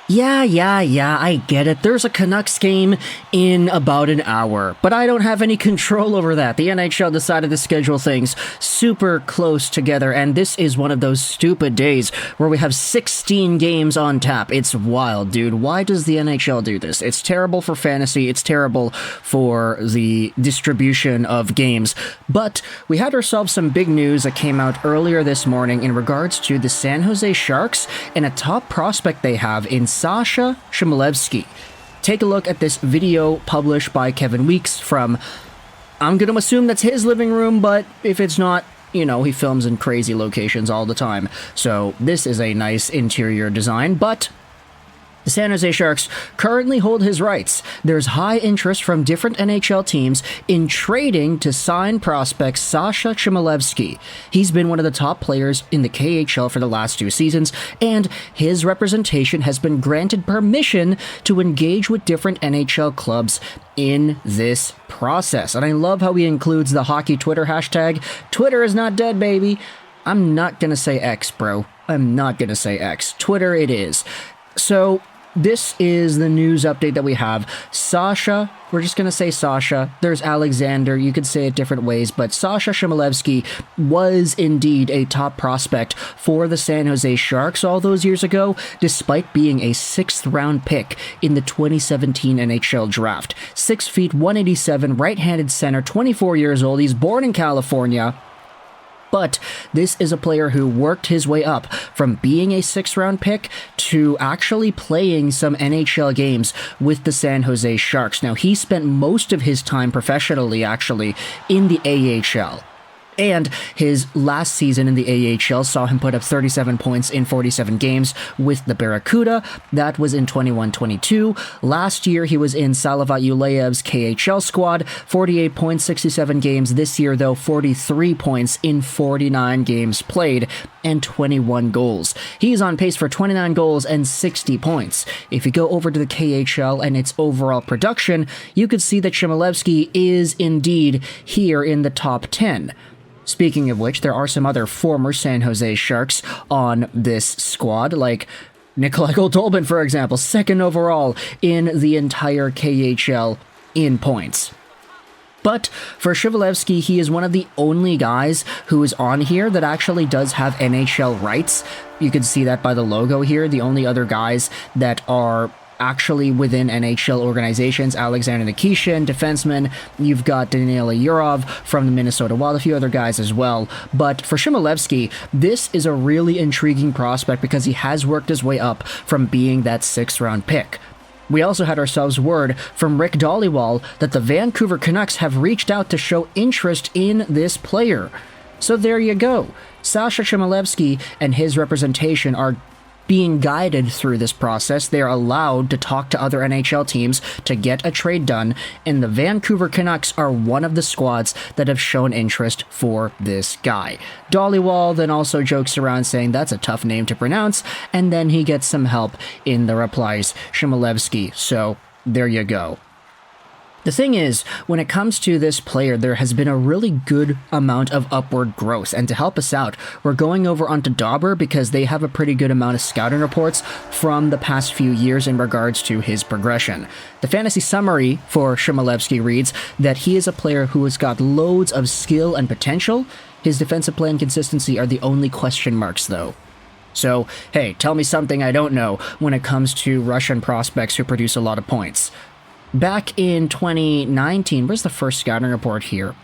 Yeah, I get it. There's a Canucks game in about an hour, but I don't have any control over that. The NHL decided to schedule things super close together, and this is one of those stupid days where we have 16 games on tap. It's wild, dude. Why does the NHL do this? It's terrible for fantasy. It's terrible for the distribution of games. But we had ourselves some big news that came out earlier this morning in regards to the San Jose Sharks and a top prospect they have in Sasha Chmelevski. Take a look at this video published by Kevin Weeks from, I'm going to assume that's his living room, but if it's not, you know, he films in crazy locations all the time. So this is a nice interior design, but the San Jose Sharks currently hold his rights. There's high interest from different NHL teams in trading to sign prospect Sasha Chmelevski. He's been one of the top players in the KHL for the last 2 seasons, and his representation has been granted permission to engage with different NHL clubs in this process. And I love how he includes the hockey Twitter hashtag. Twitter is not dead, baby. I'm not gonna say X, bro. I'm not gonna say X. Twitter it is. So this is the news update that we have. Sasha, we're just going to say Sasha. There's Alexander. You could say it different ways, but Sasha Chmelevski was indeed a top prospect for the San Jose Sharks all those years ago, despite being a 6th-round pick in the 2017 NHL Draft. 6 feet, 187, right-handed center, 24 years old. He's born in California. But this is a player who worked his way up from being a 6th-round pick to actually playing some NHL games with the San Jose Sharks. Now, he spent most of his time professionally, actually, in the AHL. And his last season in the AHL saw him put up 37 points in 47 games with the Barracuda. That was in 21-22. Last year, he was in Salavat Yuleyev's KHL squad, 48 points, 67 games. This year, though, 43 points in 49 games played and 21 goals. He's on pace for 29 goals and 60 points. If you go over to the KHL and its overall production, you could see that Chmelevski is indeed here in the top 10. Speaking of which, there are some other former San Jose Sharks on this squad, like Nikolai Goldobin, for example, 2nd overall in the entire KHL in points. But for Chmelevski, he is one of the only guys who is on here that actually does have NHL rights. You can see that by the logo here. The only other guys that are actually within NHL organizations, Alexander Nikishin, defenseman, you've got Daniil Yurov from the Minnesota Wild, a few other guys as well. But for Chmelevski, this is a really intriguing prospect because he has worked his way up from being that 6th-round pick. We also had ourselves word from Rick Dhaliwal that the Vancouver Canucks have reached out to show interest in this player. So there you go. Sasha Chmelevski and his representation are being guided through this process. They're allowed to talk to other NHL teams to get a trade done, and the Vancouver Canucks are one of the squads that have shown interest for this guy. Dhaliwal then also jokes around saying that's a tough name to pronounce, and then he gets some help in the replies, Chmelevski. So there you go. The thing is, when it comes to this player, there has been a really good amount of upward growth, and to help us out, we're going over onto Dauber because they have a pretty good amount of scouting reports from the past few years in regards to his progression. The fantasy summary for Chmelevski reads that he is a player who has got loads of skill and potential. His defensive play and consistency are the only question marks, though. So, hey, tell me something I don't know when it comes to Russian prospects who produce a lot of points. Back in 2019, where's the first scouting report here?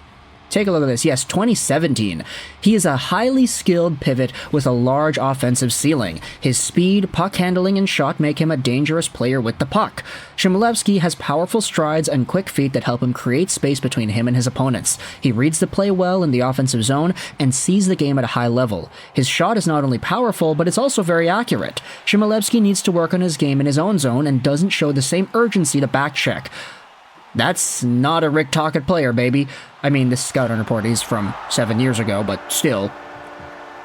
Take a look at this. Yes, 2017. He is a highly skilled pivot with a large offensive ceiling. His speed, puck handling, and shot make him a dangerous player with the puck. Chmelevski has powerful strides and quick feet that help him create space between him and his opponents. He reads the play well in the offensive zone and sees the game at a high level. His shot is not only powerful, but it's also very accurate. Chmelevski needs to work on his game in his own zone and doesn't show the same urgency to backcheck. That's not a Rick Tocchet player, baby. I mean, this scouting report is from 7 years ago, but still.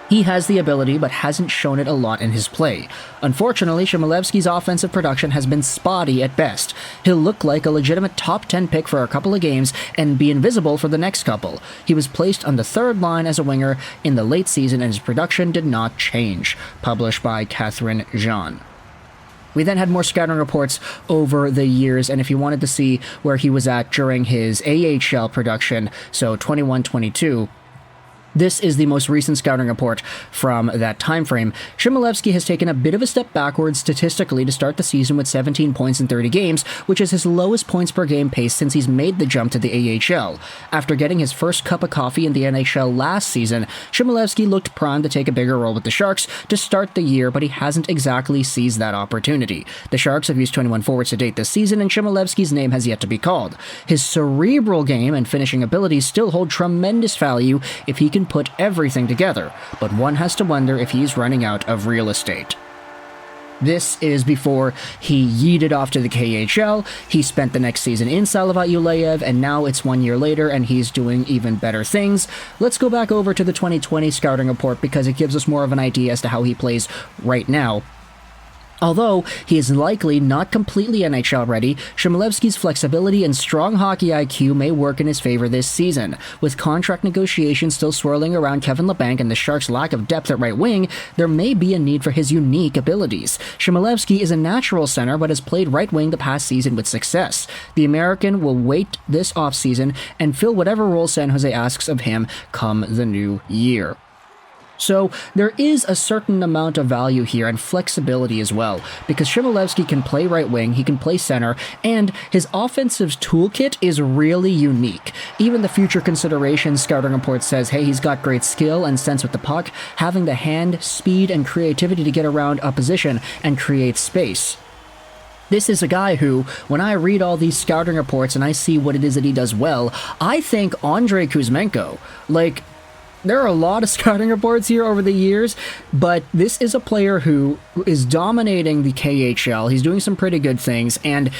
He has the ability, but hasn't shown it a lot in his play. Unfortunately, Chmelevski's offensive production has been spotty at best. He'll look like a legitimate top 10 pick for a couple of games and be invisible for the next couple. He was placed on the 3rd line as a winger in the late season, and his production did not change. Published by Catherine Jean. We then had more scouting reports over the years, and if you wanted to see where he was at during his AHL production, so 21-22, this is the most recent scouting report from that time frame. Chmelevski has taken a bit of a step backwards statistically to start the season with 17 points in 30 games, which is his lowest points per game pace since he's made the jump to the AHL. After getting his first cup of coffee in the NHL last season, Chmelevski looked primed to take a bigger role with the Sharks to start the year, but he hasn't exactly seized that opportunity. The Sharks have used 21 forwards to date this season, and Chmelevski's name has yet to be called. His cerebral game and finishing abilities still hold tremendous value if he can put everything together, but one has to wonder if he's running out of real estate. This is before he yeeted off to the KHL. He spent the next season in Salavat Yuleyev, and now it's 1 year later and he's doing even better things. Let's go back over to the 2020 scouting report because it gives us more of an idea as to how he plays right now. Although he is likely not completely NHL ready, Chmelevski's flexibility and strong hockey IQ may work in his favor this season. With contract negotiations still swirling around Kevin Labanc and the Sharks' lack of depth at right wing, there may be a need for his unique abilities. Chmelevski is a natural center but has played right wing the past season with success. The American will wait this offseason and fill whatever role San Jose asks of him come the new year. So there is a certain amount of value here and flexibility as well, because Chmelevski can play right wing, he can play center, and his offensive toolkit is really unique. Even the future consideration scouting report says, hey, he's got great skill and sense with the puck, having the hand, speed, and creativity to get around opposition and create space. This is a guy who, when I read all these scouting reports and I see what it is that he does well, I think Andrei Kuzmenko. There are a lot of scouting reports here over the years, but this is a player who is dominating the KHL. He's doing some pretty good things, and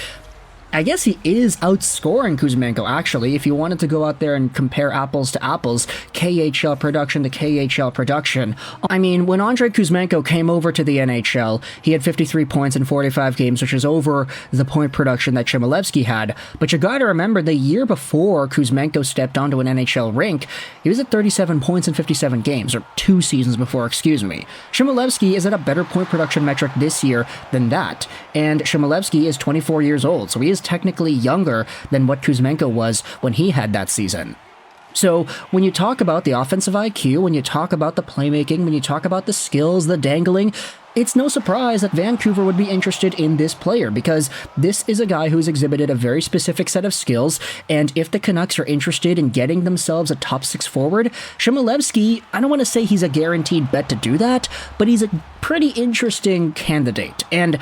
I guess he is outscoring Kuzmenko, actually, if you wanted to go out there and compare apples to apples, KHL production to KHL production. I mean, when Andrei Kuzmenko came over to the NHL, he had 53 points in 45 games, which is over the point production that Chmelevski had. But you gotta remember, the year before Kuzmenko stepped onto an NHL rink, he was at 37 points in 57 games, or 2 seasons before, excuse me. Chmelevski is at a better point production metric this year than that, and Chmelevski is 24 years old, so he is technically younger than what Kuzmenko was when he had that season. So when you talk about the offensive IQ, when you talk about the playmaking, when you talk about the skills, the dangling, it's no surprise that Vancouver would be interested in this player, because this is a guy who's exhibited a very specific set of skills, and if the Canucks are interested in getting themselves a top 6 forward, Chmelevski, I don't want to say he's a guaranteed bet to do that, but he's a pretty interesting candidate. And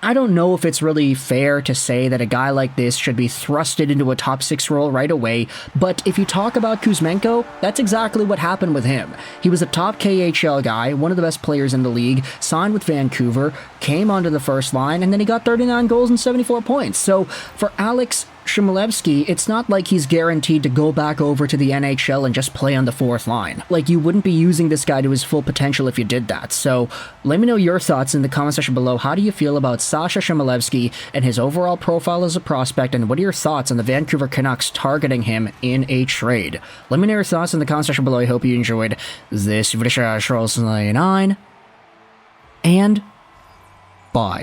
I don't know if it's really fair to say that a guy like this should be thrusted into a top 6 role right away, but if you talk about Kuzmenko, that's exactly what happened with him. He was a top KHL guy, one of the best players in the league, signed with Vancouver, came onto the first line, and then he got 39 goals and 74 points. So for Alex Chmelevski, it's not like he's guaranteed to go back over to the NHL and just play on the 4th line. You wouldn't be using this guy to his full potential if you did that. So let me know your thoughts in the comment section below. How do you feel about Sasha Chmelevski and his overall profile as a prospect, and what are your thoughts on the Vancouver Canucks targeting him in a trade? Let me know your thoughts in the comment section below. I hope you enjoyed this video. And bye.